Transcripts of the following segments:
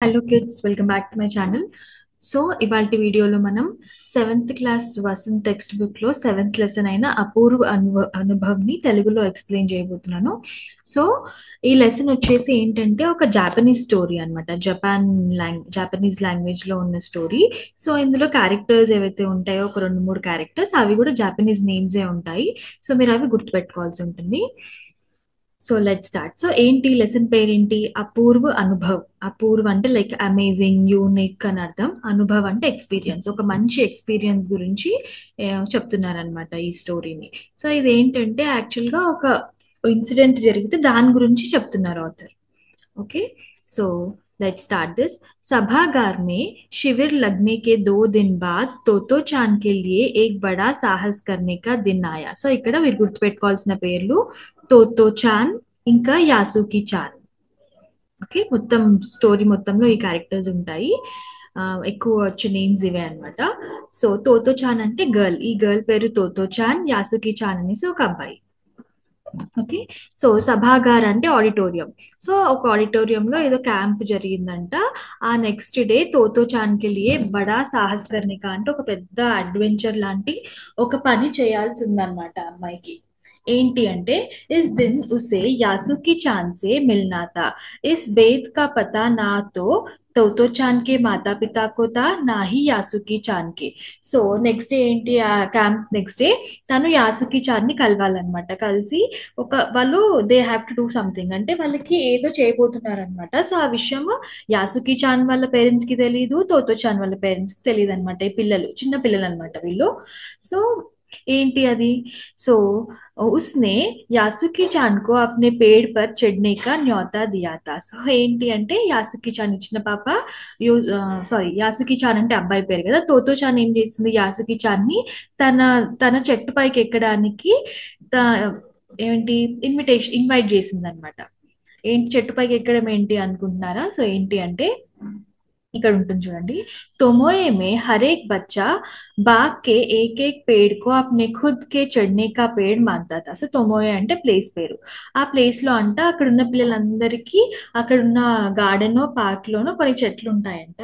Hello kids, welcome back to my channel. So ఇవాళ వీడియోలో మనం సెవెంత్ క్లాస్ వసంత్ టెక్స్ట్ బుక్లో సెవెంత్ లెసన్ అయిన అపూర్వ అనుభవ్ని తెలుగులో ఎక్స్ప్లెయిన్ చేయబోతున్నాను. సో ఈ లెసన్ వచ్చేసి ఏంటంటే ఒక జాపనీస్ స్టోరీ అనమాట. జాపనీస్ లాంగ్వేజ్లో ఉన్న స్టోరీ. సో ఇందులో క్యారెక్టర్స్ ఏవైతే ఉంటాయో ఒక రెండు మూడు క్యారెక్టర్స్ అవి కూడా జాపనీస్ నేమ్సే ఉంటాయి. సో మీరు అవి గుర్తుపెట్టుకోవాల్సి ఉంటుంది. So let start. సో ఏంటి లెసన్ పేరేంటి? అపూర్వ అనుభవ్. అపూర్వ అంటే లైక్ అమేజింగ్, యూనిక్ అని అర్థం. అనుభవ్ అంటే ఎక్స్పీరియన్స్, ఒక మంచి ఎక్స్పీరియన్స్ గురించి చెప్తున్నారనమాట ఈ స్టోరీని. సో ఇది ఏంటంటే యాక్చువల్గా ఒక ఇన్సిడెంట్ జరిగితే దాని గురించి చెప్తున్నారు author. Okay so let's start this. सभागार में शिविर लगने के 2 दिन बाद तोतो चान के लिए एक बड़ा साहस करने का दिन आया. సో ఇక్కడ మీరు గుర్తుపెట్టుకోవాల్సిన పేర్లు తోతో చాన్ ఇంకా యాసుకి చాన్. ఓకే, మొత్తం స్టోరీ మొత్తంలో ఈ క్యారెక్టర్స్ ఉంటాయి. ఎక్కువ వచ్చే నేమ్స్ ఇవే అన్నమాట. సో తోతో చాన్ అంటే గర్ల్, ఈ గర్ల్ పేరు తోతో చాన్. యాసుకి చాన్ అనేసి ఒక అబ్బాయి. ఓకే, సో సభాగార్ అంటే ఆడిటోరియం. సో ఒక ఆడిటోరియంలో ఏదో క్యాంప్ జరిగిందంట. ఆ నెక్స్ట్ డే తోతో చాన్కి లియే బడా సాహస్ కర్నిక అంటే ఒక పెద్ద అడ్వెంచర్ లాంటి ఒక పని చేయాల్సి ఉందన్నమాట అమ్మాయికి. ఏంటి అంటే ఇస్ దిన్ ఉసే యాసుకి చాన్ సే మిల్నా తా. ఇస్ బేత్ కా పతా నా తో తోతో చాన్ కే మాతా పితా కో తా, నా హీ యాసుకి చాన్ కే. సో నెక్స్ట్ డే ఏంటి, ఆ క్యాంప్ నెక్స్ట్ డే తను యాసుకి చాన్ ని కలవాలన్నమాట. కలిసి ఒక వాళ్ళు they have to do something, అంటే వాళ్ళకి ఏదో చేయబోతున్నారు అనమాట. సో ఆ విషయం యాసుకి చాన్ వాళ్ళ పేరెంట్స్ కి తెలియదు, తోతో చాన్ వాళ్ళ పేరెంట్స్ కి తెలియదు అనమాట. ఈ పిల్లలు చిన్న పిల్లలు అనమాట వీళ్ళు. సో ఏంటి అది? సో उसने యాసుకి చాన్ కో అప్నే పేడ్ పర్ చढ़ने का न्योता दिया था. సో ఏంటి అంటే యాసుకి చాన్ ఇచ్చిన పాప సారీ యాసుకి చాన్ అంటే అబ్బాయి పేరు కదా. తోతో చాన్ ఏం చేసింది, యాసుకి చాన్ ని తన తన చెట్టు పైకి ఎక్కడానికి త- ఏంటి ఇన్వైట్ చేసింది అనమాట. ఏంటి చెట్టు పైకి ఎక్కడం ఏంటి అనుకుంటున్నారా? సో ఏంటి అంటే ఇక్కడ ఉంటుంది చూడండి. तोमोए में हर एक बच्चा बाग के एक एक पेड़ को अपने खुद के चढ़ने का पेड़ मानता था. సో తొమోయే అంటే ప్లేస్ పేరు. ఆ ప్లేస్ లో అంట అక్కడ ఉన్న పిల్లలందరికీ అక్కడ ఉన్న గార్డెన్ పార్క్ లోనో కొన్ని చెట్లు ఉంటాయంట.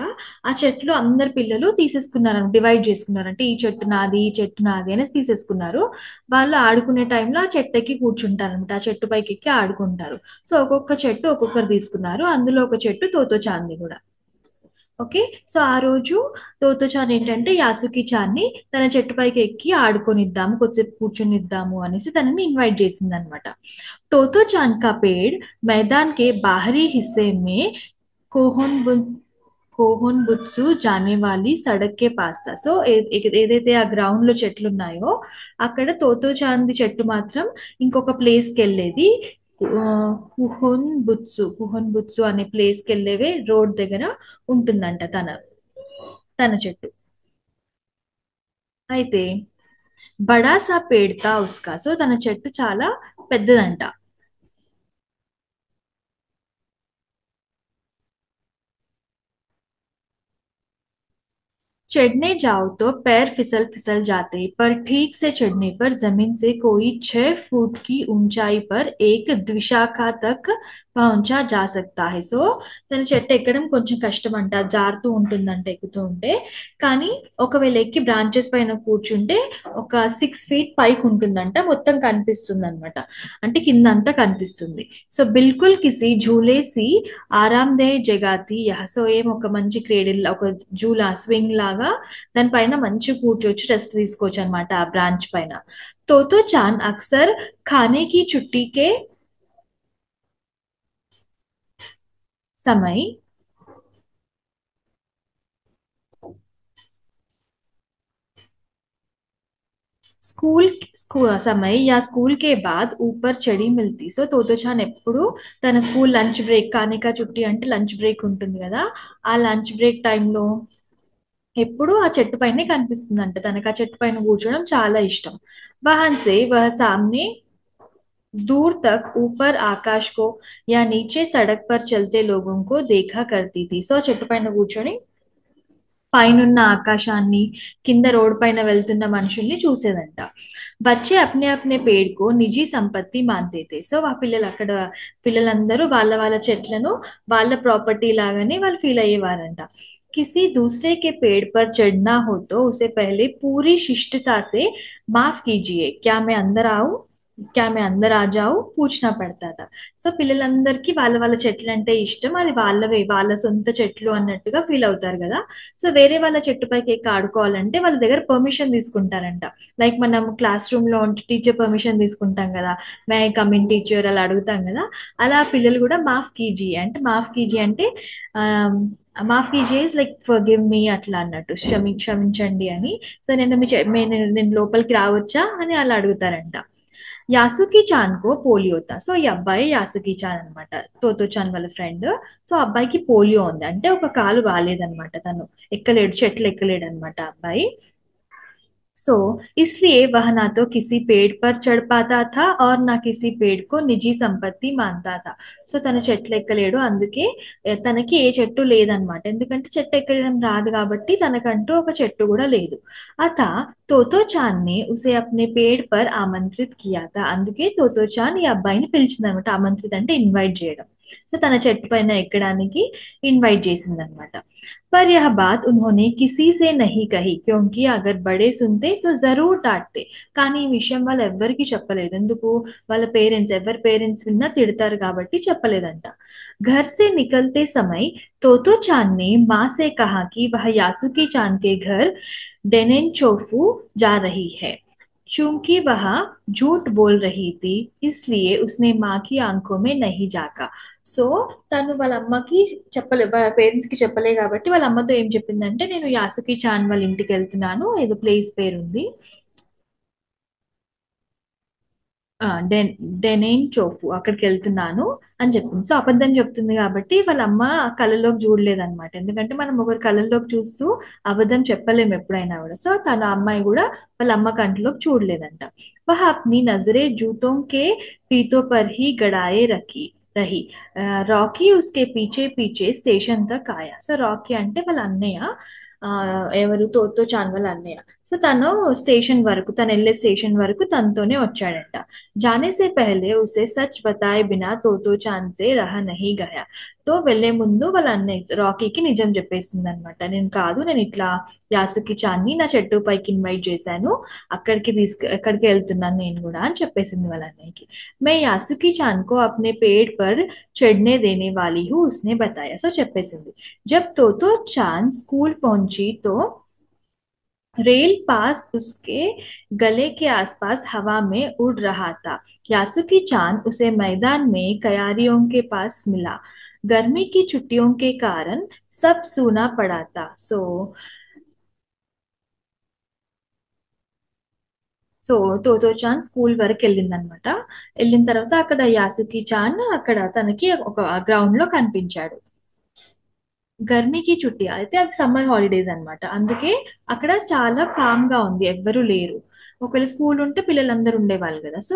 ఆ చెట్లు అందరి పిల్లలు తీసేసుకున్నారు, డివైడ్ చేసుకున్నారు. అంటే ఈ చెట్టు నాది, ఈ చెట్టు నాది అనేసి తీసేసుకున్నారు. వాళ్ళు ఆడుకునే టైంలో ఆ చెట్టు ఎక్కి కూర్చుంటారు అనమాట. ఆ చెట్టు పైకి ఎక్కి ఆడుకుంటారు. సో ఒక్కొక్క చెట్టు ఒక్కొక్కరు తీసుకున్నారు. అందులో ఒక చెట్టు తోతో చాంది కూడా. ఓకే, సో ఆ రోజు తోతో చాన్ ఏంటంటే యాసుకి చాన్ని తన చెట్టు పైకి ఎక్కి ఆడుకొనిద్దాము, కొద్దిసేపు కూర్చొనిద్దాము అనేసి తనని ఇన్వైట్ చేసింది అనమాట. तोतो चांद का पेड़ मैदान के बाहरी हिस्से में कोहन కోహన్బుత్సు జానేవాలి సడక్ కే పాస్ తా. సో ఏదైతే ఆ గ్రౌండ్ లో చెట్లు ఉన్నాయో అక్కడ తోతో చాంది చెట్టు మాత్రం ఇంకొక ప్లేస్ కి వెళ్ళేది. కుహన్ బుత్సు అనే ప్లేస్ కి వెళ్ళేవే రోడ్ దగ్గర ఉంటుందంట తన తన చెట్టు. అయితే బడాసా పేడ్తా ఉస్కా. సో తన చెట్టు చాలా పెద్దదంట. चढ़ने जाओ तो पैर फिसल फिसल जाते, पर ठीक से चढ़ने पर जमीन से कोई 6 फुट की ऊंचाई पर एक द्विशाखा तक పహుంచా जा सकता है. సో తన చెట్టు ఎక్కడం కొంచెం కష్టం అంట, జారుతూ ఉంటుందంట ఎక్కుతూ ఉంటే. కానీ ఒకవేళ ఎక్కి బ్రాంచెస్ పైన కూర్చుంటే ఒక 6 ఫీట్ పైకి ఉంటుందంట, మొత్తం కనిపిస్తుంది అనమాట. అంటే కింద అంతా కనిపిస్తుంది. సో బిల్కుల్ కిసి झूले सी ఆరాందేహ్ జగాతి యహ. సో ఏం ఒక మంచి క్రీడల్, ఒక జూలా స్వింగ్ లాగా దానిపైన మంచి కూర్చోవచ్చు, రెస్ట్ తీసుకోవచ్చు అనమాట ఆ బ్రాంచ్ పైన. తోతో చాన్ అక్సర్ ఖానే కి చుట్టి కే समय స్కూల్ समय या స్కూల్ కే బాద్ ఊపర్ చడి మిల్తి. సో తోతో చాన్ ఎప్పుడు తన స్కూల్ లంచ్ బ్రేక్, కానికా చుట్టి అంటే లంచ్ బ్రేక్ ఉంటుంది కదా, ఆ లంచ్ బ్రేక్ టైంలో ఎప్పుడు ఆ చెట్టు పైనే కనిపిస్తుందంట. తనకు ఆ చెట్టు పైన కూర్చోవడం చాలా ఇష్టం. వహన్ సే వह सामने दूर तक ऊपर आकाश को या नीचे सड़क पर चलते लोगों को देखा करती थी. సో చెట్టు పైన కూర్చొని పైనున్న ఆకాశాన్ని, కింద రోడ్ పైన వెళ్తున్న మనుషుల్ని చూసేదంట. బచ్చే అప్నే అప్నే పేడ్ కో నిజీ సంపత్తి మాన్తే थे. సో ఆ పిల్లలు అక్కడ పిల్లలందరూ వాళ్ళ వాళ్ళ చెట్లను వాళ్ళ ప్రాపర్టీ లాగానే వాళ్ళు ఫీల్ అయ్యేవారంట. किसी दूसरे के पेड़ पर चढ़ना हो तो उसे पहले पूरी शिष्टता से माफ कीजिए, क्या मैं अंदर आ जाऊं पूछना पड़ता था. సో పిల్లలందరికీ వాళ్ళ వాళ్ళ చెట్లు అంటే ఇష్టం, అది వాళ్ళవే వాళ్ళ సొంత చెట్లు అన్నట్టుగా ఫీల్ అవుతారు కదా. సో వేరే వాళ్ళ చెట్టు పైకి ఎక్కి ఆడుకోవాలంటే వాళ్ళ దగ్గర పర్మిషన్ తీసుకుంటారంట. లైక్ మనం క్లాస్ రూమ్ లో ఉంటే టీచర్ పర్మిషన్ తీసుకుంటాం కదా, may I come in teacher అలా అడుగుతాం కదా. అలా పిల్లలు కూడా మాఫ్ కీజీ అంటే మాఫ్ కీజీ ఇస్ లైక్ ఫర్గివ్ మీ అట్లా అన్నట్టు, క్షమించండి అని. సో నేను లోపలికి రావచ్చా అని అలా అడుగుతారంట. యాసుకి చాన్ కో పోలియో తా. సో ఈ అబ్బాయి యాసుకి చాన్ అనమాట, తోతో చాన్ వాళ్ళ ఫ్రెండ్. సో అబ్బాయికి పోలియో ఉంది, అంటే ఒక కాలు బాగాలేదనమాట, తను ఎక్కలేడు, చెట్లు ఎక్కలేడు అనమాట అబ్బాయి. सो इसलिए वह ना तो किसी पेड़ पर चढ़ पाता था और ना किसी पेड़ को निजी సంపత్తి మాनता था. సో తన చెట్లు ఎక్కలేడు, అందుకే తనకి ఏ చెట్టు లేదనమాట, ఎందుకంటే చెట్టు ఎక్కడం రాదు కాబట్టి తనకంటూ ఒక చెట్టు కూడా లేదు. అత తోతో చాన్ నే ఉసే అప్నే పేడ్ పర్ ఆమంత్రిత్ కియా తా. అందుకే తోతో చాన్ ఈ అబ్బాయిని పిలిచిందనమాట, ఆమంత్రిత్ అంటే ఇన్వైట్ చేయడం. సో తన చెట్టు పైన ఎక్కడానికి ఇన్వైట్ చేసిందనమాట. पर यह बात उन्होंने किसी से नहीं कही, क्योंकि अगर बड़े सुनते तो जरूर डांटते. కానీ ఈ విషయం వాళ్ళు ఎవ్వరికి చెప్పలేదు, ఎందుకు, వాళ్ళ పేరెంట్స్, ఎవరి పేరెంట్స్ విన్నా తిడతారు కాబట్టి చెప్పలేదంట. घर से निकलते समय तोतो चान ने माँ से कहा कि वह यासुकी चान के घर डेनेनचोफू जा रही है. चूंकि वह झूठ बोल रही थी, इसलिए उसने माँ की आंखों में नहीं झांका. సో తను వాళ్ళ అమ్మకి చెప్పలే, వాళ్ళ పేరెంట్స్ కి చెప్పలే కాబట్టి వాళ్ళ అమ్మతో ఏం చెప్పిందంటే, నేను యాసుకి చాన్ వాళ్ళ ఇంటికి వెళ్తున్నాను, ఏదో ప్లేస్ పేరు ఉంది, డెన్ డెనైన్ చోఫు, అక్కడికి వెళ్తున్నాను అని చెప్పింది. సో అబద్ధం చెప్తుంది కాబట్టి వాళ్ళ అమ్మ కళ్ళలోకి చూడలేదన్నమాట, ఎందుకంటే మనం ఒకరి కళ్ళలోకి చూస్తూ అబద్ధం చెప్పలేము ఎప్పుడైనా కూడా. సో తన అమ్మాయి కూడా వాళ్ళ అమ్మ కంటిలోకి చూడలేదంట. वह अपनी नजरें जूतों के फीतों पर ही गड़ाए रही. रॉकी उसके पीछे पीछे स्टेशन तक आया. సో రాకీ అంటే వాళ్ళ అన్నయ్య, ఆ, ఎవరు, తోతో చాన్ వాళ్ళ అన్నయ్య. సో తను స్టేషన్ వరకు, తను వెళ్ళే స్టేషన్ వరకు తనతోనే వచ్చాడంట. जाने से पहले उसे सच बताए बिना तोतो चांद से रहा नहीं गया. तो వెళ్లే ముందు వాళ్ళ అన్నయ్య రాకీకి నిజం చెప్పేసింది అనమాట, నేను కాదు, నేను ఇట్లా యాసుకి చాన్ని నా చెట్టు పైకి ఇన్వైట్ చేశాను, ఎక్కడికి వెళ్తున్నాను నేను కూడా అని చెప్పేసింది వాళ్ళ అన్నయ్యకి. मैं यासुकी चांद को अपने पेड़ पर चढ़ने देने वाली हूँ, उसने बताया. సో చెప్పేసింది. जब तोतो चांद स्कूल पहुंची तो रेल पास उसके गले के आसपास हवा में उड़ रहा था. यासुकी चांद उसे मैदान में कयारियों के पास मिला. गर्मी की छुट्टियों के कारण सब सूना पड़ा था. సో తోతో చాన్ స్కూల్ వరకు వెళ్ళిందనమాట. వెళ్ళిన తర్వాత అక్కడ యాసుకి చాన్ అక్కడ తనకి ఒక గ్రౌండ్ లో కనిపించాడు. గర్మీకి చుట్టి అయితే అవి సమ్మర్ హాలిడేస్ అన్నమాట, అందుకే అక్కడ చాలా కామ్ గా ఉంది, ఎవ్వరూ లేరు. ఒకవేళ స్కూల్ ఉంటే పిల్లలందరూ ఉండేవాళ్ళు కదా. సో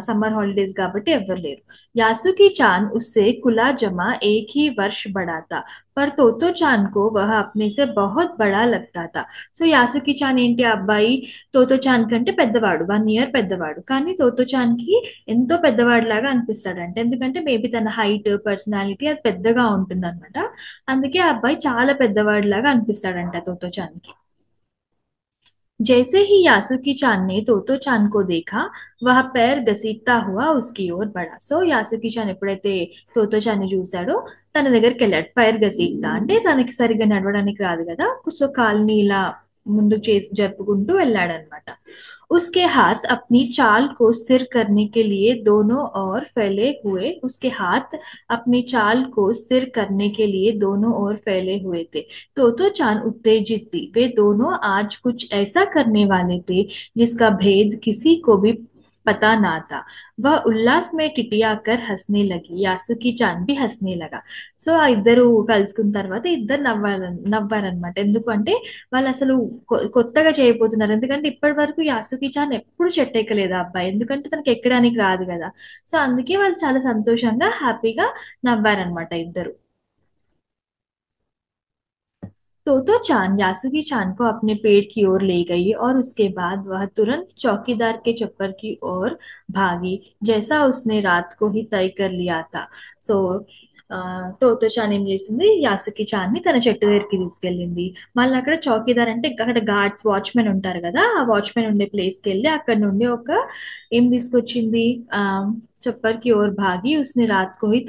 సమ్మర్ హాలిడేస్ కాబట్టి ఎవ్వరు లేరు. यासुकी चांद उससे कुला जमा एक ही वर्ष बड़ा था, पर तोतो चांद को वह अपने से बहुत बड़ा लगता था. సో యాసుకి చాన్ ఏంటి, ఆ అబ్బాయి తోతో చాన్ కంటే పెద్దవాడు, 1 year పెద్దవాడు, కానీ తోతో చాన్ కి ఎంతో పెద్దవాడు లాగా అనిపిస్తాడంట, ఎందుకంటే మేబీ తన హైట్, పర్సనాలిటీ అది పెద్దగా ఉంటుంది అనమాట. అందుకే ఆ అబ్బాయి చాలా పెద్దవాడిలాగా అనిపిస్తాడంట తోతో చాన్‌కి. जैसे ही यासुकी चान ने तोतो चान को देखा, वह पैर घसीटता हुआ उसकी ओर बढ़ा. సో యాసుకి చాన్ ఎప్పుడైతే తోతో చాన్ని చూశాడో తన దగ్గరికి వెళ్ళాడు. పైర్ గసీట్తా అంటే తనకి సరిగ్గా నడవడానికి రాదు కదా, సో కాల్ని ఇలా ముందుకు చేసి జరుపుకుంటూ వెళ్ళాడనమాట. उसके हाथ अपनी चाल को स्थिर करने के लिए दोनों ओर फैले हुए उसके हाथ अपनी चाल को स्थिर करने के लिए दोनों ओर फैले हुए थे. तो चांद उत्तेजित थी, वे दोनों आज कुछ ऐसा करने वाले थे जिसका भेद किसी को भी पता ना था. वह उल्लास में టిటియాకర్ హస్నే లగి, యాసుకి చాన్ బి హస్నే లగా. సో ఆ ఇద్దరు కలుసుకున్న తర్వాత ఇద్దరు నవ్వారనమాట, ఎందుకు అంటే వాళ్ళు అసలు కొత్తగా చేయబోతున్నారు, ఎందుకంటే ఇప్పటి వరకు యాసుకి చాన్ ఎప్పుడు చెట్టు ఎక్కలేదు ఆ అబ్బాయి, ఎందుకంటే తనకి ఎక్కడానికి రాదు కదా. సో అందుకే వాళ్ళు చాలా సంతోషంగా హ్యాపీగా నవ్వారనమాట ఇద్దరు. तो चांद यासुकी चांद को अपने पेड़ की ओर ले गई और उसके बाद वह तुरंत चौकीदार के चप्पर की ओर भागी, जैसा उसने रात को ही तय कर लिया था. సో తోతో చాన్ ఏం చేసింది, యాసుకి చాన్ ని తన చెట్టు దగ్గరికి తీసుకెళ్ళింది. మళ్ళీ అక్కడ చౌకీదార్ అంటే అక్కడ గార్డ్స్ వాచ్మెన్ ఉంటారు కదా, ఆ వాచ్మెన్ ఉండే ప్లేస్ కి వెళ్ళి అక్కడ నుండి ఒక ఏం తీసుకొచ్చింది, ఆ చప్పర్ కి ఓర్ భాగి ఉస్నే రాత్ కో హీ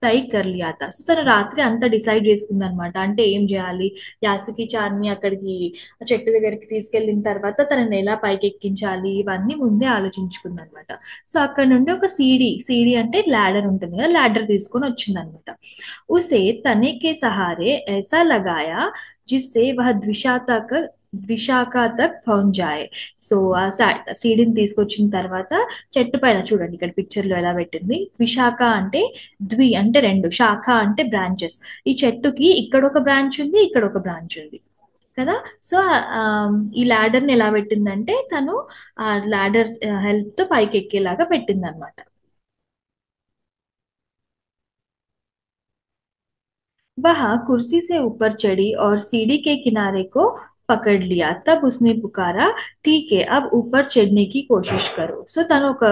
తై కర్ లియా తా. సో తను రాత్రి అంతా డిసైడ్ చేసుకుంది అనమాట, అంటే ఏం చేయాలి, యాసుకి చాన్ని అక్కడికి ఆ చెట్టు దగ్గరికి తీసుకెళ్ళిన తర్వాత తనని ఎలా పైకి ఎక్కించాలి, ఇవన్నీ ముందే ఆలోచించుకుంది అనమాట. సో అక్కడ నుండి ఒక సీడీ అంటే ల్యాడర్ ఉంటుంది కదా, ల్యాడర్ తీసుకొని వచ్చింది అనమాట. उसे तने के सहारे ऐसा लगाया जिससे वह విశాఖ తక్ పहुंच जाए. సో ఆ సీడీని తీసుకొచ్చిన తర్వాత చెట్టు పైన చూడండి, ఇక్కడ పిక్చర్ లో ఎలా పెట్టింది, విశాఖ అంటే అంటే రెండు, శాఖ అంటే బ్రాంచెస్. ఈ చెట్టుకి ఇక్కడ ఒక బ్రాంచ్ ఉంది, ఇక్కడ ఒక బ్రాంచ్ ఉంది కదా. సో ఈ ల్యాడర్ ని ఎలా పెట్టిందంటే తను ఆ ల్యాడర్ హెల్ప్ తో పైకి ఎక్కేలాగా పెట్టింది అనమాట. वह कुर्सी से ऊपर चढ़ी और सीढ़ी के किनारे को पकड़ लिया. तब उसने पुकारा, ठीक है अब ऊपर चढ़ने की कोशिश करो. సో తను ఒక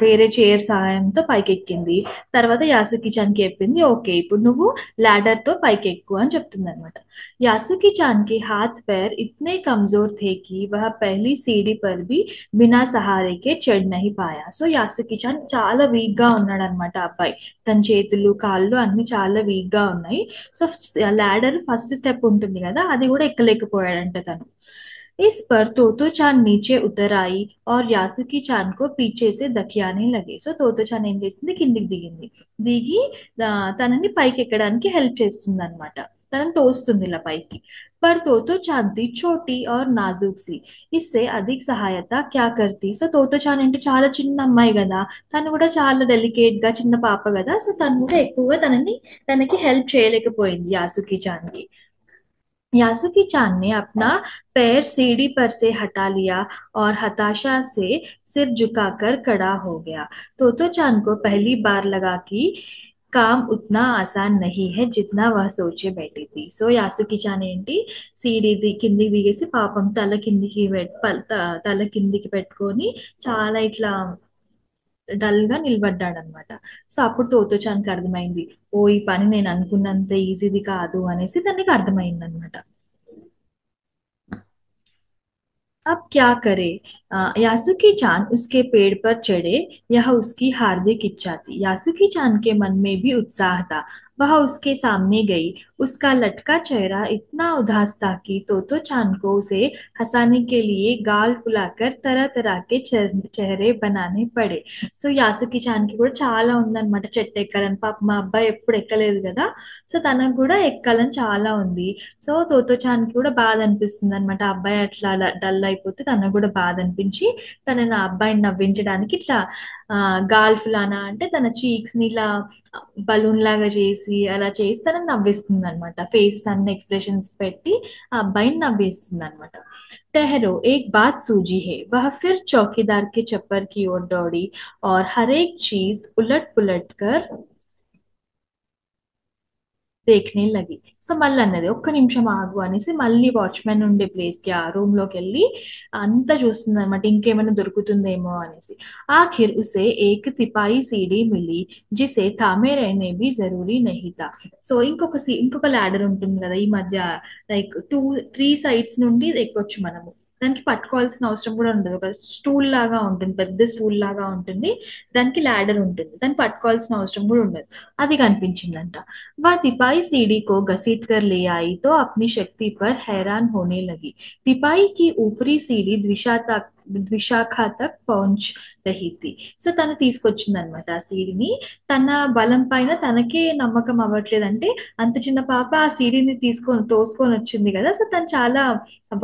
వేరే చైర్ సహాయంతో పైకి ఎక్కింది. తర్వాత యాసుకి చాన్ కి చెప్పింది, ఓకే ఇప్పుడు నువ్వు లాడర్ తో పైకి ఎక్కు అని చెప్తుంది అనమాట. यासुकी चांद के हाथ पैर इतने कमजोर थे कि वह पहली सीढ़ी पर भी बिना सहारे के चढ़ नहीं पाया. సో యాసుకి చాన్ చాలా వీక్ గా ఉన్నాడు అనమాట అబ్బాయి. తన చేతులు కాళ్ళు అన్ని చాలా వీక్ గా ఉన్నాయి. సో లాడర్ ఫస్ట్ స్టెప్ ఉంటుంది కదా, అది కూడా ఎక్కలేకపోయాడంట తను. इस पर तोतो चांद नीचे उतर आई और यासुकी चांद को पीछे से దకియానే లగే. సో తోతో చాన్ ఏం చేసింది, కిందికి దిగింది. దిగి తనని పైకి ఎక్కడానికి హెల్ప్ చేస్తుంది అనమాట, తనని తోస్తుంది ఇలా పైకి. पर तोतो चांद थी छोटी और नाजुक सी, इससे अधिक సహాయత క్యా కర్తీ. సో తోతో చాన్ అంటే చాలా చిన్న అమ్మాయి కదా, తను కూడా చాలా డెలికేట్ గా చిన్న పాప కదా, సో తను కూడా ఎక్కువగా తనకి హెల్ప్ చేయలేకపోయింది యాసుకి చాన్ కి. यासुकी चांद ने अपना पैर सीढ़ी पर से हटा लिया और हताशा से सिर झुकाकर खड़ा हो गया. तोतो चांद को पहली बार लगा कि काम उतना आसान नहीं है जितना वह सोचे बैठी थी. సో యాసుకి చాన్ ఏంటి, కిందికి దిగేసి పాపం తల కిందికి పెట్టుకొని చాలా ఇట్లా డల్ గా నిలబడ్డాడనమాట. సో అప్పుడు తోతో చాన్కి అర్థమైంది, ఓ ఈ పని నేను అనుకున్నంత ఈజీది కాదు అనేసి తనకి అర్థమైంది అనమాట. अब क्या करे. यासुकी चांद उसके पेड़ पर चढ़े, यह उसकी हार्दिक इच्छा थी. यासुकी चांद के मन में भी उत्साह था. वह उसके सामने गई. उसका लटका चेहरा इतना उदास था कि तोतो चांद को उसे हंसाने के लिए गाल फुलाकर तरह तरह के चेहरे बनाने पड़े. సో యాసుకి చాన్కి కూడా చాలా ఉందన్నమాట చెట్టు ఎక్కాలని. పాప మా అబ్బాయి ఎప్పుడు ఎక్కలేదు కదా, సో తనకు కూడా ఎక్కాలని చాలా ఉంది. సో తోతో చాన్కి కూడా బాధ అనిపిస్తుంది అనమాట, అబ్బాయి అట్లా డల్ అయిపోతే తనకు కూడా బాధ అనిపించి తనని ఆ అబ్బాయిని నవ్వించడానికి ఇట్లా గాల్ఫ్ లానా అంటే తన చీక్స్ ని ఇలా బలూన్ లాగా చేసి అలా చేసి తనని నవ్విస్తుంది అనమాట, ఫేసెస్ అన్ని ఎక్స్ప్రెషన్స్ పెట్టి ఆ అబ్బాయిని నవ్విస్తుంది అనమాట. ठहरो एक बात सूझी है. वह फिर चौकीदार के चप्पर की ओर दौड़ी और हर एक चीज उलट पुलट कर దేఖనే లగి. సో మళ్ళీ అన్నది ఒక్క నిమిషం ఆగు అనేసి మళ్ళీ వాచ్మెన్ ఉండే ప్లేస్ కి ఆ రూమ్ లోకి వెళ్ళి అంతా చూస్తుంది అనమాట, ఇంకేమైనా దొరుకుతుందేమో అనేసి. ఆఖిర్ ఉసే ఏక్ తిపాయి సీడీ మిలి జిసే థామే రహనే భీ జరూరీ నహీ థా. సో ఇంకొక ల్యాడర్ ఉంటుంది కదా ఈ మధ్య, లైక్ 3 సైడ్స్ నుండి ఎక్కొచ్చు మనము, దానికి పట్టుకోవాల్సిన అవసరం కూడా ఉండదు. ఒక స్టూల్ లాగా ఉంటుంది, పెద్ద స్టూల్ లాగా ఉంటుంది, దానికి ల్యాడర్ ఉంటుంది, దాన్ని పట్టుకోవాల్సిన అవసరం కూడా ఉండదు. అది కనిపించిందంట. वह तिपाही सीढ़ी को घसीट कर ले आई तो अपनी शक्ति पर हैरान होने लगी. तिपाही की ऊपरी सीढ़ी ద్విశాఖ తక్ పౌంచ్ రహీ థీ. సో తను తీసుకొచ్చింది అనమాట ఆ సీడీని. తన బలం పైన తనకే నమ్మకం అవ్వట్లేదంటే, అంత చిన్న పాప ఆ సీడీని తోసుకొని వచ్చింది కదా, సో తను చాలా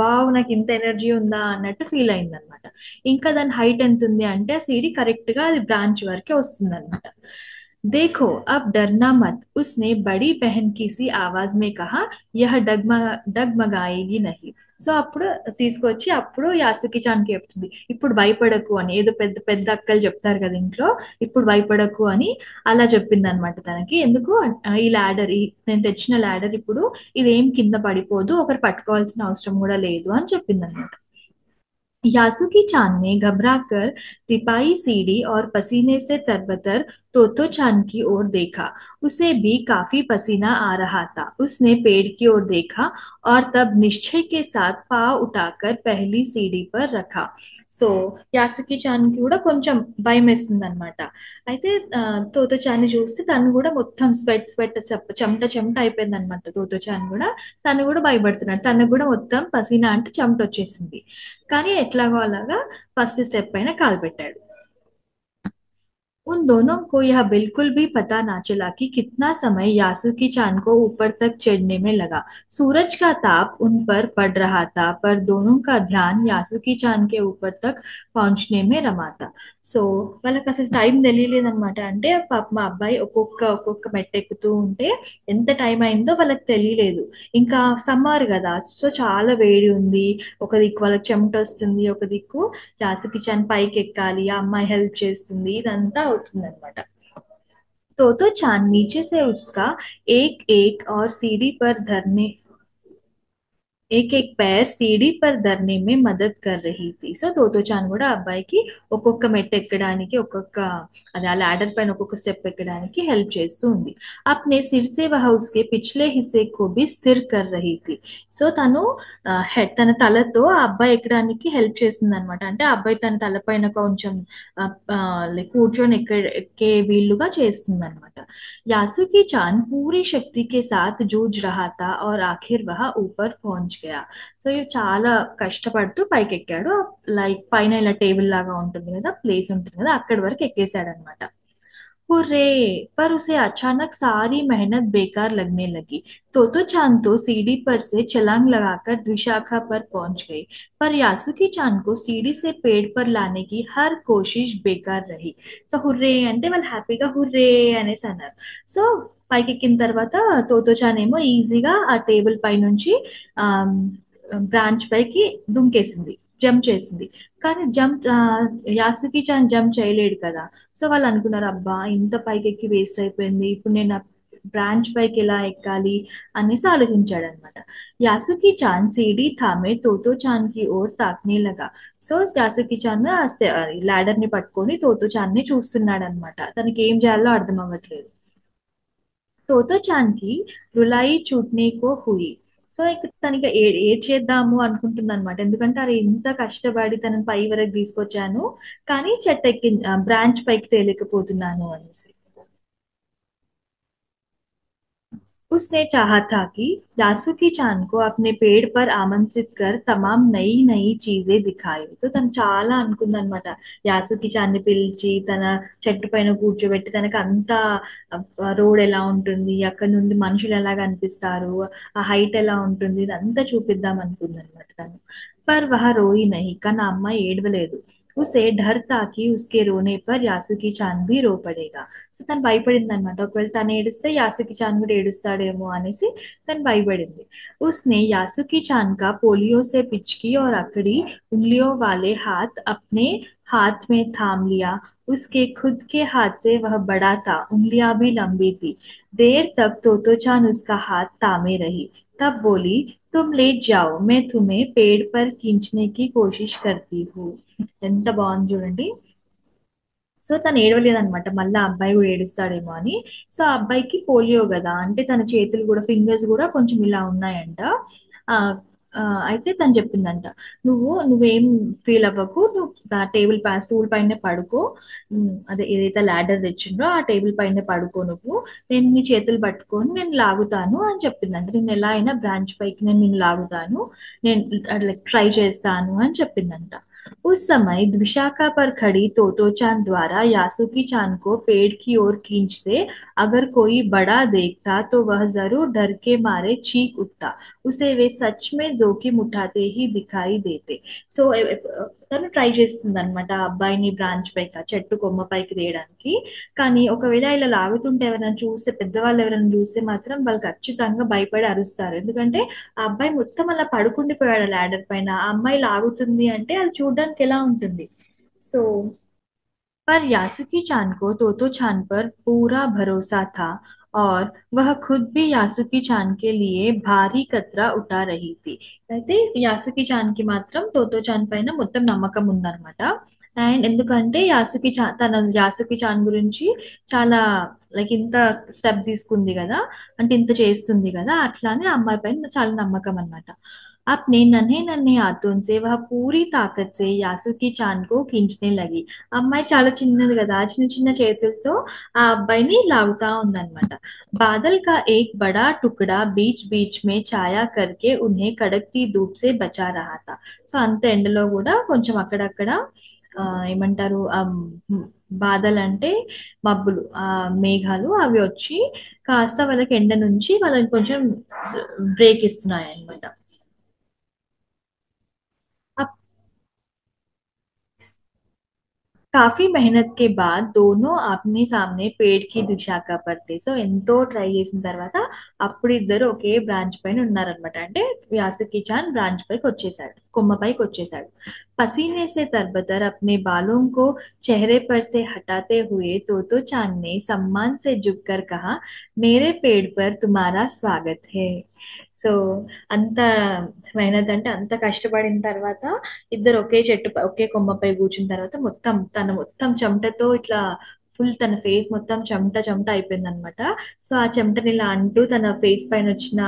వావ్ నాకు ఇంత ఎనర్జీ ఉందా అన్నట్టు ఫీల్ అయింది అనమాట. ఇంకా దాని హైట్ ఎంత ఉంది అంటే ఆ సీడీ కరెక్ట్ గా అది బ్రాంచ్ వరకే వస్తుంది అనమాట. देखो अब डरना मत, उसने बड़ी बहन की सी आवाज में कहा। यह डगमगाएगी नहीं. సో అప్పుడు తీసుకొచ్చి అప్పుడు యాసుకి చాన్కి చెప్తుంది, ఇప్పుడు భయపడకు అని. ఏదో పెద్ద పెద్ద అక్కలు చెప్తారు కదా ఇంట్లో, ఇప్పుడు భయపడకు అని అలా చెప్పింది అనమాట తనకి. ఎందుకు ఈ ల్యాడర్, నేను తెచ్చిన ల్యాడర్ ఇప్పుడు ఇదేం కింద పడిపోదు, ఒకరు పట్టుకోవాల్సిన అవసరం కూడా లేదు అని చెప్పింది అనమాట. यासुकी चांद ने घबराकर तिपाई सीढ़ी और पसीने से तरबतर तोतो चांद की ओर देखा। उसे भी काफी पसीना आ रहा था। उसने पेड़ की ओर देखा और तब निश्चय के साथ पाँव उठाकर पहली सीढ़ी पर रखा. సో యాసుకి చాన్కి కూడా కొంచెం భయం వేస్తుంది అనమాట. అయితే తోతో చాన్ని చూస్తే తను కూడా మొత్తం స్వెట్ చెమట చెమట అయిపోయింది అనమాట. తోతో చాన్ కూడా తను కూడా భయపడుతున్నాడు. తనకు కూడా మొత్తం పసీనా అంటే చెమట వచ్చేసింది. కానీ ఎట్లాగో అలాగా ఫస్ట్ స్టెప్ పైన కాలు పెట్టాడు. उन दोनों को यह बिल्कुल भी पता ना चला कि कितना समय यासुकी चांद को ऊपर तक चढ़ने में लगा. सूरज का ताप उन पर पड़ रहा था, पर दोनों का ध्यान यासुकी चांद के ऊपर तक పहुంచనే మే रमा था. సో వాళ్ళకి అసలు టైం తెలియలేదన్నమాట. అంటే పాప మా అబ్బాయి ఒక్కొక్క ఒక్కొక్క మెట్టెక్కుతూ ఉంటే ఎంత టైం అయిందో వాళ్ళకి తెలియలేదు. ఇంకా సమ్మర్ కదా, సో చాలా వేడి ఉంది. ఒక దిక్కు వాళ్ళకి చెమట వస్తుంది, ఒక దిక్కు యాసుకి చాన్ పైకి ఎక్కాలి, ఆ అమ్మాయి హెల్ప్ చేస్తుంది, ఇదంతా అవుతుంది అనమాట. तो चांद नीचे से उसका एक एक और सीढ़ी पर धरने एक एक पैर సీడీ పర్ ధర్నే మే మదద్ కర్ రహీ థీ. సో తోతో చాన్ కూడా అబ్బాయికి ఒక్కొక్క మెట్టు ఎక్కడానికి, ఒక్కొక్క అది ఆ లాడర్ పైన ఒక్కొక్క స్టెప్ ఎక్కడానికి హెల్ప్ చేస్తూ ఉంది. అప్నే సిర్ సే వహ ఉస్కే పిచ్లే హిస్సే కో భీ స్థిర్ కర్ రహీ థీ. సో తను హెడ్ తన తలతో ఆ అబ్బాయి ఎక్కడానికి హెల్ప్ చేస్తుంది అనమాట. అంటే ఆ అబ్బాయి తన తల పైన కొంచెం కూర్చొని ఎక్కే వీలుగా చేస్తుంది అనమాట. यासुकी चांद पूरी शक्ति के साथ जूझ रहा था और आखिर वह ऊपर पहुंच गया. సో ఇవి చాలా కష్టపడుతూ పైకి ఎక్కాడు. లైక్ పైన ఇలా టేబుల్ లాగా ఉంటుంది కదా, ప్లేస్ ఉంటుంది కదా, అక్కడి వరకు ఎక్కేసాడు అనమాట. हुर्रे! पर उसे अचानक सारी मेहनत बेकार लगने लगी. तोतो चांद तो सीढ़ी पर से छलांग लगाकर द्विशाखा पर पहुंच गई, पर यासुकी चांद को सीढ़ी से पेड़ पर लाने की हर कोशिश बेकार रही. సో హుర్రే అంటే వాళ్ళు హ్యాపీగా హుర్రే అనేసి అన్నారు. సో పైకి ఎక్కిన తర్వాత తోతో చాన్ ఏమో ఈజీగా ఆ టేబుల్ పై నుంచి బ్రాంచ్ పైకి దుంకేసింది, జంప్ చేసింది. కానీ యాసుకి చాన్ జంప్ చేయలేడు కదా. సో వాళ్ళు అనుకున్నారు, అబ్బా ఇంత పైకి ఎక్కి వేస్ట్ అయిపోయింది, ఇప్పుడు నేను బ్రాంచ్ పైకి ఎలా ఎక్కాలి అనేసి ఆలోచించాడు అనమాట. యాసుకి చాన్ సీడీ థామే తోతో చాన్ కి ఓర్ తాక్నే లగా. సో యాసుకి చాన్ లాడర్ ని పట్టుకొని తోతో చాన్ ని చూస్తున్నాడు అనమాట. తనకి ఏం చేయాలో అర్థం అవ్వట్లేదు. తోతో చాన్ కి రులాయి చూట్నీ కో హుయి. సో ఇక తనకి ఏడ్చేద్దాము అనుకుంటుంది అనమాట. ఎందుకంటే అరే ఇంత కష్టపడి తనని పై వరకు తీసుకొచ్చాను, కానీ చెట్టు ఎక్కి బ్రాంచ్ పైకి తేలేకపోతున్నాను అనేసి. उसने चाहा था कि यासुकी चान को अपने पेड़ पर आमंत्रित कर तमाम నయి నయి చీజే దిఖాయి. సో తను చాలా అనుకుందనమాట, యాసుకి చాన్ని పిలిచి తన చెట్టు పైన కూర్చోబెట్టి తనకు అంతా రోడ్ ఎలా ఉంటుంది, అక్కడ నుండి మనుషులు ఎలా కనిపిస్తారు, ఆ హైట్ ఎలా ఉంటుంది, ఇదంతా చూపిద్దాం అనుకుందనమాట తను. పర్ వహ రోయి నహి, కానీ ఆ అమ్మాయి ఏడవలేదు. ఉసే డర్ తాకి ఉస్కే రోనే పర్ యాసుకి చాన్ భీ రో పడేగా. సో తను భయపడింది అనమాట, ఒకవేళ తను ఏడిస్తే యాసుకి చాన్ కూడా ఏడుస్తాడేమో అనేసి తను భయపడింది. उसने यासुकी चान का पोलियो से पिचकी और अकड़ी उंगलियों वाले हाथ अपने हाथ में थाम लिया. उसके खुद के हाथ से वह बड़ा था, उंगलियां भी लंबी थी. देर तक तोतोचान उसका हाथ थामे रही. तब बोली, तुम लेट जाओ, मैं तुम्हें पेड़ पर खींचने की कोशिश करती हूँ. ఎంత బాగుంది చూడండి. సో తను ఏడవలేదనమాట, మళ్ళీ ఆ అబ్బాయి కూడా ఏడుస్తాడేమో అని. సో ఆ అబ్బాయికి పోలియో కదా, అంటే తన చేతులు కూడా ఫింగర్స్ కూడా కొంచెం ఇలా ఉన్నాయంట. ఆ అయితే తను చెప్పిందంట, నువ్వేం ఫీల్ అవ్వకు, నువ్వు ఆ టేబుల్ పై స్టూల్ పైన పడుకో. అదే ఏదైతే లాడర్ తెచ్చిండ్రో ఆ టేబుల్ పైన పడుకో నువ్వు, నేను నీ చేతులు పట్టుకొని నేను లాగుతాను అని చెప్పిందంట. నేను ఎలా అయినా బ్రాంచ్ పైకి నేను లాగుతాను, నేను ట్రై చేస్తాను అని చెప్పిందంట. उस समय द्विशाखा पर खड़ी तोतोचान द्वारा यासुकी चान को पेड़ की ओर खींचते अगर कोई बड़ा देखता तो वह जरूर डर के मारे चीख उठता। उसे वे सच में जोखिम उठाते ही दिखाई देते। సో తను ట్రై చేస్తుంది అనమాట ఆ అబ్బాయిని బ్రాంచ్ పైకి ఆ చెట్టు కొమ్మ పైకి తీయడానికి. కానీ ఒకవేళ ఇలా లాగుతుంటే ఎవరైనా చూస్తే, పెద్దవాళ్ళు ఎవరైనా చూస్తే మాత్రం వాళ్ళు ఖచ్చితంగా భయపడి అరుస్తారు. ఎందుకంటే ఆ అబ్బాయి మొత్తం అలా పడుకుండిపోయాడు లాడర్ పైన. ఆ అమ్మాయి లాగుతుంది అంటే అది చూడడానికి ఎలా ఉంటుంది. సో पर यासुकी चान को तोतो चान पर पूरा भरोसा था और वह खुद भी यासुकी चान के लिए భారీ కత్రా ఉఠా రహీ థీ. అయితే యాసుకి చాన్ కి మాత్రం తోతో చాన్ పైన మొత్తం నమ్మకం ఉందన్నమాట. అండ్ ఎందుకంటే తన యాసుకి చాన్ గురించి చాలా లైక్ ఇంత స్టెప్ తీసుకుంది కదా, అంటే ఇంత చేస్తుంది కదా, అట్లానే అమ్మాయి పైన చాలా నమ్మకం అన్నమాట. अपने नन्हे नन्हे हाथों से वह पूरी ताकत से యాసుకి చాన్ को खींचने लगी. అమ్మాయి చాలా చిన్నది కదా, ఆ చిన్న చిన్న చేతులతో ఆ అబ్బాయిని లాగుతా ఉందన్నమాట. बादल का एक बड़ा टुकड़ा बीच बीच में छाया करके उन्हें कड़कती धूप से बचा रहा था. సో అంత ఎండలో కూడా కొంచెం అక్కడక్కడ ఆ, ఏమంటారు బాదల్ అంటే మబ్బులు, ఆ మేఘాలు అవి వచ్చి కాస్త వాళ్ళకి ఎండ నుంచి వాళ్ళకి కొంచెం బ్రేక్ ఇస్తున్నాయి అన్నమాట. కాఫీ మెహనత్ కే బాద్ దోనో ఆప్నే సామ్నే పేడ్ కి దిశాకా పడితే. సో ఎంతో ట్రై చేసిన తర్వాత అప్పుడు ఇద్దరు ఒకే బ్రాంచ్ పైన ఉన్నారనమాట. అంటే వ్యాసుకి చాన్ బ్రాంచ్ పైకి వచ్చేసాడు, కొమ్మ పైకి వచ్చేసాడు. पसीने से तरबतर अपने बालों को चेहरे पर से हटाते हुए तोतो चांद ने सम्मान से झुककर कहा, मेरे पेड़ पर तुम्हारा स्वागत है. సో అంత మెహనత్ అంటే అంత కష్టపడిన తర్వాత ఇద్దరు ఒకే ఒకే కొమ్మపై కూర్చున్న తర్వాత మొత్తం చెమటతో ఇట్లా ఫుల్ తన ఫేస్ మొత్తం చెమట చెమట అయిపోయింది అనమాట. సో ఆ చెమటని ఇలా అంటూ తన ఫేస్ పైన వచ్చిన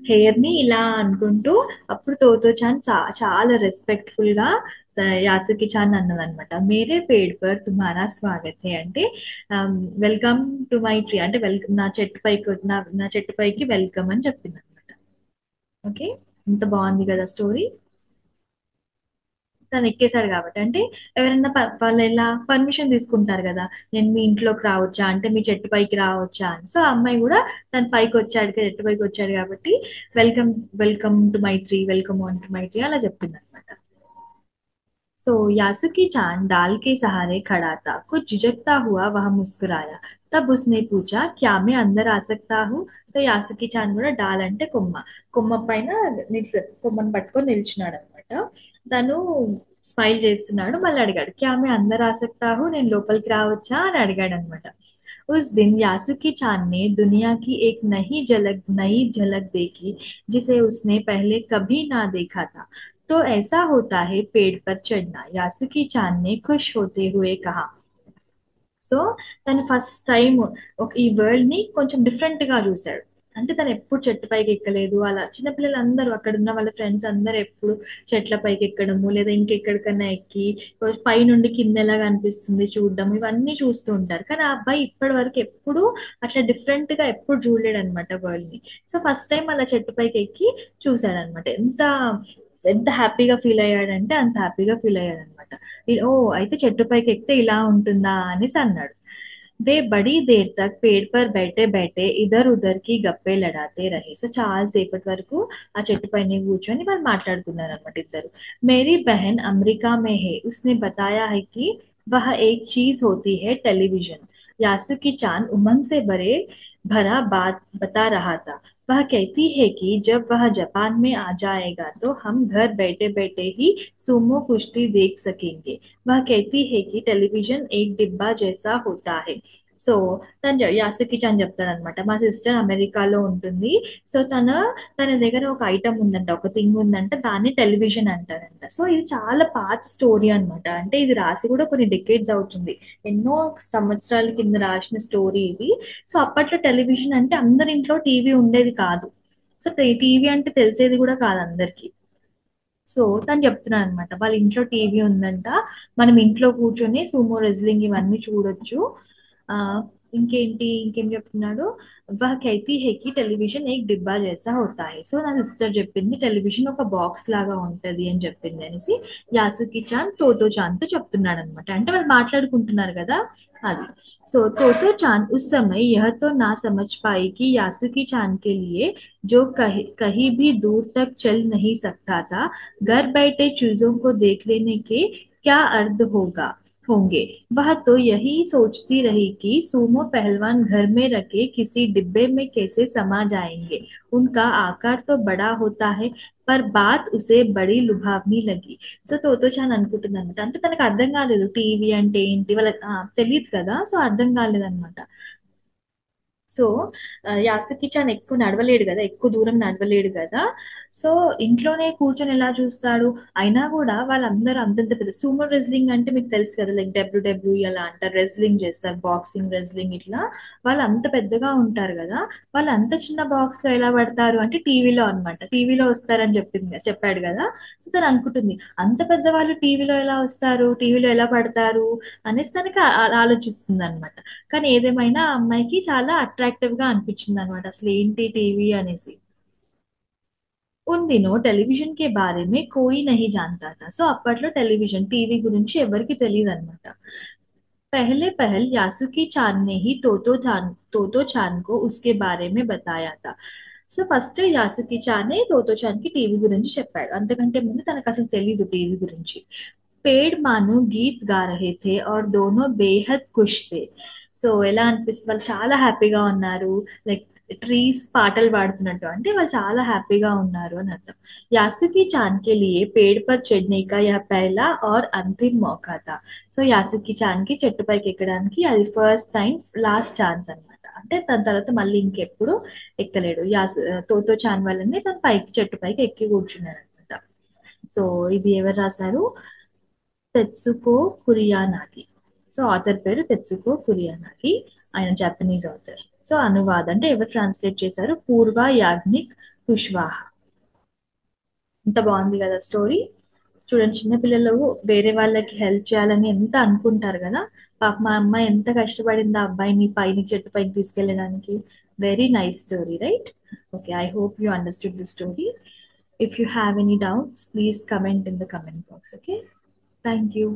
హెయిర్ ని ఇలా అనుకుంటూ అప్పుడు తోతో చాన్ చాలా రెస్పెక్ట్ఫుల్ గా యాసుకి చాన్ అన్నదన్నమాట. మేరే పేడ్ పర్ తుమ్హారా స్వాగత్ హే అంటే వెల్కమ్ టు మై ట్రీ అంటే నా చెట్టు పైకి నా చెట్టు పైకి వెల్కమ్ అని చెప్పింది అనమాట. ఓకే, ఇంత బాగుంది కదా స్టోరీ. తను ఎక్కేశాడు కాబట్టి అంటే ఎవరైనా వాళ్ళు ఎలా పర్మిషన్ తీసుకుంటారు కదా, నేను మీ ఇంట్లోకి రావచ్చా అంటే మీ చెట్టు పైకి రావచ్చా అని. సో ఆ అమ్మాయి కూడా తన పైకి వచ్చాడు చెట్టు పైకి వచ్చాడు కాబట్టి welcome, welcome to my tree, welcome on to my tree అలా చెప్పింది అనమాట. सो यासुकी चांद डाल के सहारे खड़ा था, कुछ झिझकता हुआ वह मुस्कुराया. तब उसने पूछा, क्या मैं अंदर आ सकता हूँ. तो యాసుకి చాన్ కూడా డాల్ అంటే కొమ్మ, కొమ్మ పైన కొమ్మను పట్టుకొని నిల్చున్నాడు అనమాట. తను స్మైల్ చేస్తున్నాడు, మళ్ళీ అడిగాడు, క్యా మే అందర్ ఆ సక్తా హూ, నేను లోపలికి రావచ్చా అని అడిగాడు అనమాట. उस दिन यासुकी चांद ने दुनिया की एक नई झलक देखी जिसे उसने पहले कभी ना देखा था. तो ऐसा होता है पेड़ पर चढ़ना, यासुकी चांद ने खुश होते हुए कहा. సో తను ఫస్ట్ టైం ఈ వరల్డ్ ని కొంచెం డిఫరెంట్ గా చూశాడు. అంటే తను ఎప్పుడు చెట్టు పైకి ఎక్కలేదు. అలా చిన్నపిల్లలు అందరూ అక్కడ ఉన్న వాళ్ళ ఫ్రెండ్స్ అందరూ ఎప్పుడు చెట్ల పైకి ఎక్కడము లేదా ఇంకెక్కడికన్నా ఎక్కి పై నుండి కింద ఎలా కనిపిస్తుంది చూడడం ఇవన్నీ చూస్తూ ఉంటారు. కానీ ఆ అబ్బాయి ఇప్పటి వరకు ఎప్పుడు అట్లా డిఫరెంట్ గా ఎప్పుడు చూడలేడు అనమాట వరల్డ్ ని. సో ఫస్ట్ టైం అలా చెట్టు పైకి ఎక్కి చూశాడు అనమాట. ఎంత ఎంత హ్యాపీగా ఫీల్ అయ్యాడంటే అంత హ్యాపీగా ఫీల్ అయ్యాడు అనమాట. ఓ అయితే చెట్టు పైకి ఎక్కితే ఇలా ఉంటుందా అనేసి అన్నాడు. वे बड़ी देर तक पेड़ पर बैठे बैठे इधर उधर की गप्पे लड़ाते रहे. సో చాలా సేపటి వరకు ఆ చెట్టు పైన కూర్చొని వాళ్ళు మాట్లాడుకున్నారు అనమాట ఇద్దరు. मेरी बहन अमेरिका में है, उसने बताया है कि वह एक चीज होती है टेलीविजन. यासुकी चांद उमंग से भरा बात बता रहा था. वह कहती है कि जब वह जापान में आ जाएगा तो हम घर बैठे बैठे ही सुमो कुश्ती देख सकेंगे. वह कहती है कि टेलीविजन एक डिब्बा जैसा होता है. సో యాసుకి చాన్ చెప్తాడనమాట, మా సిస్టర్ అమెరికాలో ఉంటుంది. సో తన దగ్గర ఒక ఐటమ్ ఉందంట, ఒక థింగ్ ఉందంట, దాన్ని టెలివిజన్ అంటారంట. సో ఇది చాలా పాత స్టోరీ అన్నమాట. అంటే ఇది రాసి కూడా కొన్ని డికేడ్స్ అవుతుంది, ఎన్నో సంవత్సరాల కింద రాసిన స్టోరీ ఇది. సో అప్పట్లో టెలివిజన్ అంటే అందరి ఇంట్లో టీవీ ఉండేది కాదు. సో టీవీ అంటే తెలిసేది కూడా కాదు అందరికి. సో తను చెప్తున్నాను అనమాట, వాళ్ళ ఇంట్లో టీవీ ఉందంట, మనం ఇంట్లో కూర్చొని సూమో రెజ్లింగ్ ఇవన్నీ చూడొచ్చు. ఇంకేంటి ఇంకేం చెప్తున్నాడు, వह कहती है कि టెలివిజన్ एक डिब्बा जैसा होता है. సో నా సిస్టర్ చెప్పింది టెలివిజన్ ఒక బాక్స్ లాగా ఉంటది అని చెప్పింది అనేసి యాసుకి చాన్ తోతో చాన్ తో చెప్తున్నాడు అనమాట. అంటే వాళ్ళు మాట్లాడుకుంటున్నారు కదా అది. సో तोतो चान उस समय यह तो ना समझ पाई कि यासुकी चान के लिए जो कहीं कहीं भी दूर तक चल नहीं सकता था, घर बैठे चीजों को देख लेने के क्या अर्थ होगा होंगे. वह तो यही सोचती रही कि सूमो पहलवान घर में रखे किसी डिब्बे में कैसे समा जाएंगे. उनका आकार तो बड़ा होता है, पर बात उसे बड़ी लुभावनी लगी. సో తోతో చాన్ అనుకుంటుంది అనమాట. అంటే తనకు అర్థం కాలేదు టీవీ అంటే ఏంటి, వాళ్ళ తెలియదు కదా, సో అర్థం కాలేదన్నమాట. సో యాసుకి చాన్ ఎక్కువ నడవలేడు కదా, ఎక్కువ దూరం నడవలేడు కదా. సో ఇంట్లోనే కూర్చొని ఎలా చూస్తాడు. అయినా కూడా వాళ్ళందరూ అంతంత పెద్ద సూమో రెజ్లింగ్ అంటే మీకు తెలుసు కదా, లైక్ డబ్ల్యూడబ్ల్యూఈ అలా అంటారు, రెజ్లింగ్ చేస్తారు, బాక్సింగ్ రెజ్లింగ్ ఇట్లా. వాళ్ళు అంత పెద్దగా ఉంటారు కదా, వాళ్ళు అంత చిన్న బాక్స్ లో ఎలా పడతారు అంటే టీవీలో అన్నమాట. టీవీలో వస్తారని చెప్పాడు కదా. సో తను అనుకుంటుంది అంత పెద్ద వాళ్ళు టీవీలో ఎలా వస్తారు, టీవీలో ఎలా పడతారు అనేసి తనకి ఆలోచిస్తుంది అనమాట. కానీ ఏదేమైనా ఆ అమ్మాయికి చాలా అట్రాక్టివ్ గా అనిపించింది అనమాట, అసలు ఏంటి టీవీ అనేసి. उन दिनों टेलीविजन के बारे में कोई नहीं जानता था. సో అప్పట్లో టెలివిజన్ టీవీ గురించి ఎవరికి తెలియదు అనమాట. पहले पहल यासुकी चान ने ही तोतो चान को उसके बारे में बताया था. సో ఫస్ట్ యాసుకి చానే తోతో చాన్ కి టీవీ గురించి చెప్పాడు, అంతకంటే ముందు తనకు అసలు తెలియదు టీవీ గురించి. पेड़ मानो गीत गा रहे थे और दोनों बेहद खुश थे. సో ఎలా అనిపిస్తుంది, వాళ్ళు చాలా హ్యాపీగా ఉన్నారు, లైక్ ట్రీస్ పాటలు పాడుతున్నట్టు, అంటే వాళ్ళు చాలా హ్యాపీగా ఉన్నారు అని అర్థం. यासुकी चान के लिए पेड़ पर चढ़ने का यह पहला और अंतिम मौका था. సో యాసుకి చాన్ కి చెట్టు పైకి ఎక్కడానికి అది ఫస్ట్ టైం, లాస్ట్ ఛాన్స్ అన్నమాట. అంటే దాని తర్వాత మళ్ళీ ఇంకెప్పుడు ఎక్కలేడు. తోతో చాన్ వల్లనే తను పైకి చెట్టు పైకి ఎక్కి కూర్చున్నాడు అనమాట. సో ఇది ఎవరు రాశారు, తెత్సుకో కురియానాకి. సో ఆథర్ పేరు తెత్సుకో కురియానాకి, ఆయన జపనీస్ ఆథర్. సో అనువాద్ అంటే ఎవరు ట్రాన్స్లేట్ చేశారు, పూర్వ యాగ్నిక్ కుష్వాహా. ఇంత బాగుంది కదా స్టోరీ. చూడండి, చిన్నపిల్లలు వేరే వాళ్ళకి హెల్ప్ చేయాలని ఎంత అనుకుంటారు కదా. పాప మా అమ్మాయి ఎంత కష్టపడింది ఆ అబ్బాయిని పైన చెట్టు పైకి తీసుకెళ్ళడానికి. Very nice story, right? Okay, I hope you understood the story. If you have any doubts please comment in the comment box. Okay, thank you.